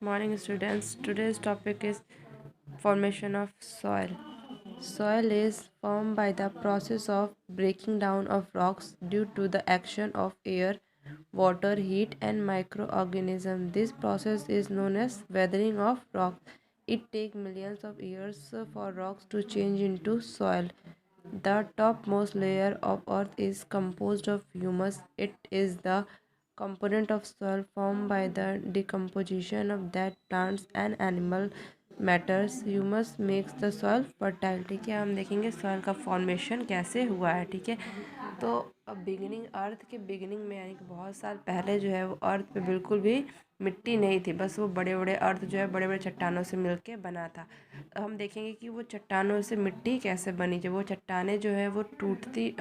Morning students. Today's topic is formation of soil. Soil is formed by the process of breaking down of rocks due to the action of air, water, heat and microorganisms. This process is known as weathering of rock. It takes millions of years for rocks to change into soil. The topmost layer of earth is composed of humus. It is the component of soil formed by the decomposition of that plants and animal matters. Humus makes the soil fertile. ठीक है, हम देखेंगे soil का formation कैसे हुआ है। ठीक है, तो बिगिनिंग अर्थ के बिगिनिंग में यानी कि बहुत साल पहले जो है वो अर्थ पे बिल्कुल भी मिट्टी नहीं थी, बस वो बड़े बड़े अर्थ जो है बड़े बड़े चट्टानों से मिलके बना था। हम देखेंगे कि वो चट्टानों से मिट्टी कैसे बनी। जब वो चट्टानें जो है वो टूटती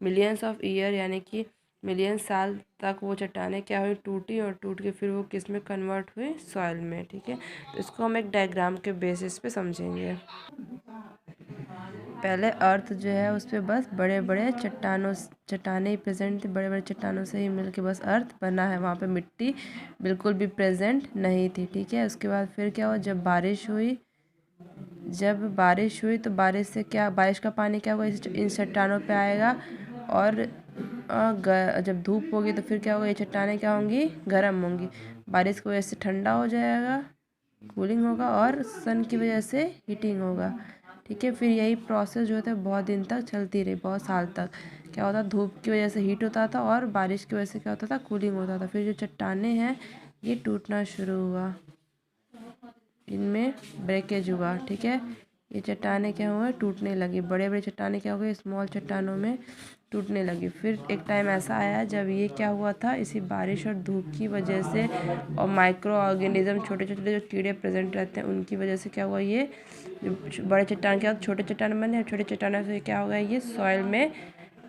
मिलियंस ऑफ ईयर यानी कि मिलियन साल तक वो चट्टानें क्या हुई, टूटी और टूट के फिर वो किस में कन्वर्ट हुई, सॉइल में। ठीक है, तो इसको हम एक डायग्राम के बेसिस पे समझेंगे। पहले अर्थ जो है उस पर बस बड़े बड़े चट्टानें ही प्रेजेंट थी, बड़े बड़े चट्टानों से ही मिलके बस अर्थ बना है। वहाँ पे मिट्टी बिल्कुल भी प्रेजेंट नहीं थी। ठीक है, उसके बाद फिर क्या हुआ, जब बारिश हुई तो बारिश से क्या, बारिश का पानी क्या होगा, इन चट्टानों पे आएगा और जब धूप होगी तो फिर क्या होगा, ये चट्टानें क्या होंगी, गर्म होंगी। बारिश की वजह से ठंडा हो जाएगा, कूलिंग होगा, और सन की वजह से हीटिंग होगा। ठीक है, फिर यही प्रोसेस जो है बहुत दिन तक चलती रही, बहुत साल तक। क्या होता, धूप की वजह से हीट होता था और बारिश की वजह से क्या होता था, कूलिंग होता था। फिर जो चट्टानें हैं ये टूटना शुरू हुआ, इनमें ब्रेकेज हुआ। ठीक है, ये चट्टानें क्या हुआ, टूटने लगी। बड़े बड़े चट्टानें क्या हो गई, स्मॉल चट्टानों में टूटने लगी। फिर एक टाइम ऐसा आया जब ये क्या हुआ था, इसी बारिश और धूप की वजह से और माइक्रो ऑर्गेनिज्म, छोटे छोटे जो कीड़े प्रेजेंट रहते हैं उनकी वजह से क्या हुआ, ये बड़े चट्टान क्या छोटे चट्टान बने, छोटे चट्टानों से क्या हो गया, ये सॉइल में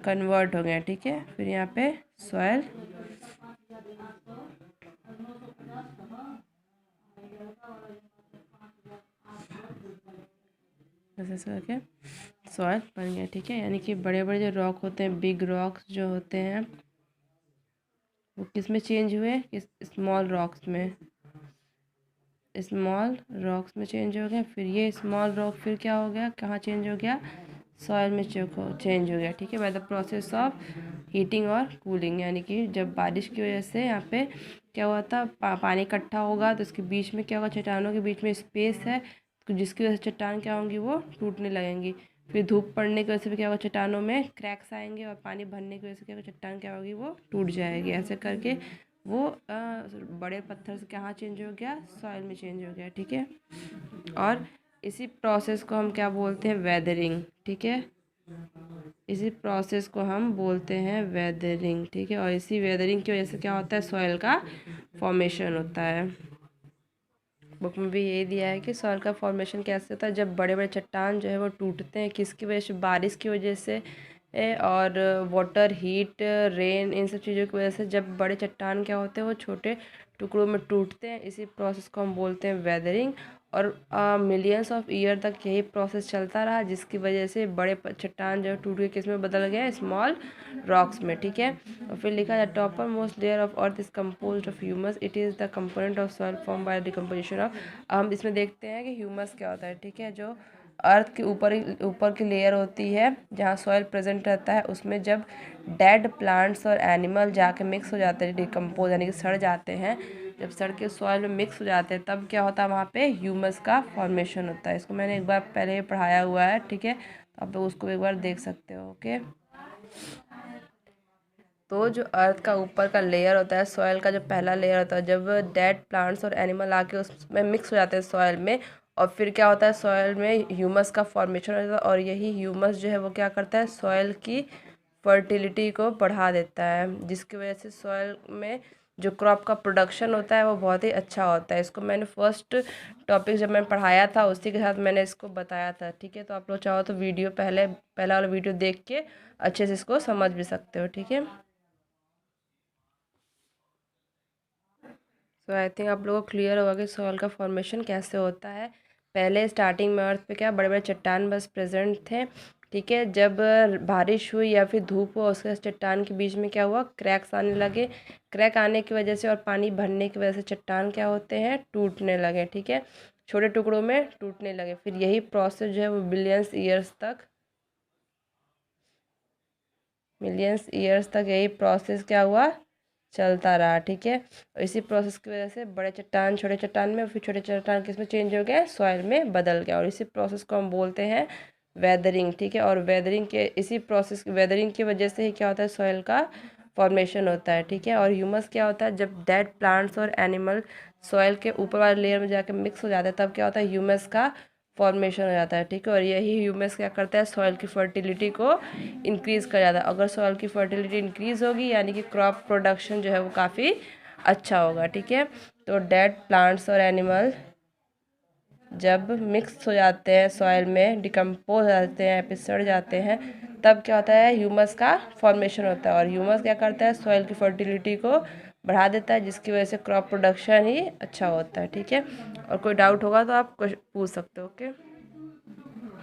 कन्वर्ट हो गया। ठीक है, फिर यहाँ पे सॉइल ऐसे करके सॉइल बन गया। ठीक है, यानी कि बड़े बड़े जो रॉक होते हैं, बिग रॉक्स जो होते हैं, वो किस में चेंज हुए, स्मॉल रॉक्स में, स्मॉल रॉक्स में चेंज हो गया। फिर ये स्मॉल रॉक फिर क्या हो गया, कहाँ चेंज हो गया, सॉइल में चेंज हो गया। ठीक है, by the process of heating और कूलिंग। यानी कि जब बारिश की वजह से यहाँ पे क्या हुआ था, पानी इकट्ठा होगा तो उसके बीच में क्या होगा, चट्टानों के बीच में स्पेस है, तो जिसकी वजह से चट्टान क्या होंगी, वो टूटने लगेंगी। फिर धूप पड़ने की वजह से भी क्या होगा, चट्टानों में क्रैक्स आएंगे और पानी भरने की वजह से क्या होगा, चट्टान क्या होगी, वो टूट जाएगी। ऐसे करके वो बड़े पत्थर से कहाँ चेंज हो गया, सॉइल में चेंज हो गया। ठीक है, और इसी प्रोसेस को हम क्या बोलते हैं, वेदरिंग। ठीक है, इसी प्रोसेस को हम बोलते हैं वेदरिंग। ठीक है, और इसी वेदरिंग की वजह से क्या होता है, सॉइल का फॉर्मेशन होता है। बुक में भी यही दिया है कि सॉइल का फॉर्मेशन कैसे होता है, जब बड़े बड़े चट्टान जो है वो टूटते हैं, किसकी वजह से, बारिश की वजह से और वाटर, हीट, रेन, इन सब चीज़ों की वजह से जब बड़े चट्टान क्या होते हैं वो छोटे टुकड़ों में टूटते हैं। इसी प्रोसेस को हम बोलते हैं वेदरिंग। और मिलियंस ऑफ ईयर तक यही प्रोसेस चलता रहा, जिसकी वजह से बड़े चट्टान जो टूट के किस में बदल गए, स्मॉल रॉक्स में। ठीक है, और फिर लिखा है topper most layer of earth is compose of humus, it is the component of soil form by decomposition of. हम इसमें देखते हैं कि ह्यूमस क्या होता है। ठीक है, जो अर्थ के ऊपर की लेयर होती है जहाँ सॉइल प्रेजेंट रहता है, उसमें जब डेड प्लांट्स और एनिमल जाके मिक्स हो जाते हैं, डिकम्पोज यानी कि सड़ जाते हैं, जब सड़ के सॉइल में मिक्स हो जाते हैं तब क्या होता है, वहाँ पे ह्यूमस का फॉर्मेशन होता है। इसको मैंने एक बार पहले पढ़ाया हुआ है। ठीक है, तो आप लोग उसको एक बार देख सकते हो। ओके, तो जो अर्थ का ऊपर का लेयर होता है, सॉइल का जो पहला लेयर होता है, जब डेड प्लांट्स और एनिमल आके उसमें मिक्स हो जाते हैं सॉइल में, और फिर क्या होता है, सॉइल में ह्यूमस का फॉर्मेशन हो जाता है। और यही ह्यूमस जो है वो क्या करता है, सॉइल की फर्टिलिटी को बढ़ा देता है, जिसकी वजह से सॉइल में जो क्रॉप का प्रोडक्शन होता है वो बहुत ही अच्छा होता है। इसको मैंने फर्स्ट टॉपिक जब मैं पढ़ाया था उसी के साथ मैंने इसको बताया था। ठीक है, तो आप लोग चाहो तो वीडियो पहला वाला वीडियो देख के अच्छे से इसको समझ भी सकते हो। ठीक है, सो आई थिंक आप लोगों को क्लियर होगा कि सॉइल का फॉर्मेशन कैसे होता है। पहले स्टार्टिंग में अर्थ पे क्या बड़े बड़े चट्टान बस प्रेजेंट थे। ठीक है। जब बारिश हुई या फिर धूप हुआ, उसके चट्टान के बीच में क्या हुआ, क्रैक्स आने लगे। क्रैक आने की वजह से और पानी भरने की वजह से चट्टान क्या होते हैं, टूटने लगे। ठीक है, छोटे टुकड़ों में टूटने लगे। फिर यही प्रोसेस जो है वो मिलियंस ईयर्स तक यही प्रोसेस क्या हुआ, चलता रहा। ठीक है, और इसी प्रोसेस की वजह से बड़े चट्टान छोटे चट्टान में, फिर छोटे चट्टान किस में चेंज हो गया, सॉइल में बदल गया। और इसी प्रोसेस को हम बोलते हैं वेदरिंग। ठीक है, और वेदरिंग की वजह से ही क्या होता है, सॉइल का फॉर्मेशन होता है। ठीक है, और ह्यूमस क्या होता है, जब डेड प्लांट्स और एनिमल सॉइल के ऊपर वाले लेयर में जाकर मिक्स हो जाता है, तब क्या होता है, ह्यूमस का फॉर्मेशन हो जाता है। ठीक है, और यही ह्यूमस क्या करता है, सॉइल की फर्टिलिटी को इंक्रीज़ कर जाता है। अगर सॉइल की फर्टिलिटी इंक्रीज़ होगी यानी कि क्रॉप प्रोडक्शन जो है वो काफ़ी अच्छा होगा। ठीक है, तो डेड प्लांट्स और एनिमल जब मिक्स हो जाते हैं सॉइल में, डिकम्पोज हो जाते हैं, फिर सड़ जाते हैं, तब क्या होता है, ह्यूमस का फॉर्मेशन होता है। और ह्यूमस क्या करता है, सॉइल की फर्टिलिटी को बढ़ा देता है, जिसकी वजह से क्रॉप प्रोडक्शन ही अच्छा होता है। ठीक है, और कोई डाउट होगा तो आप पूछ सकते हो। ओके।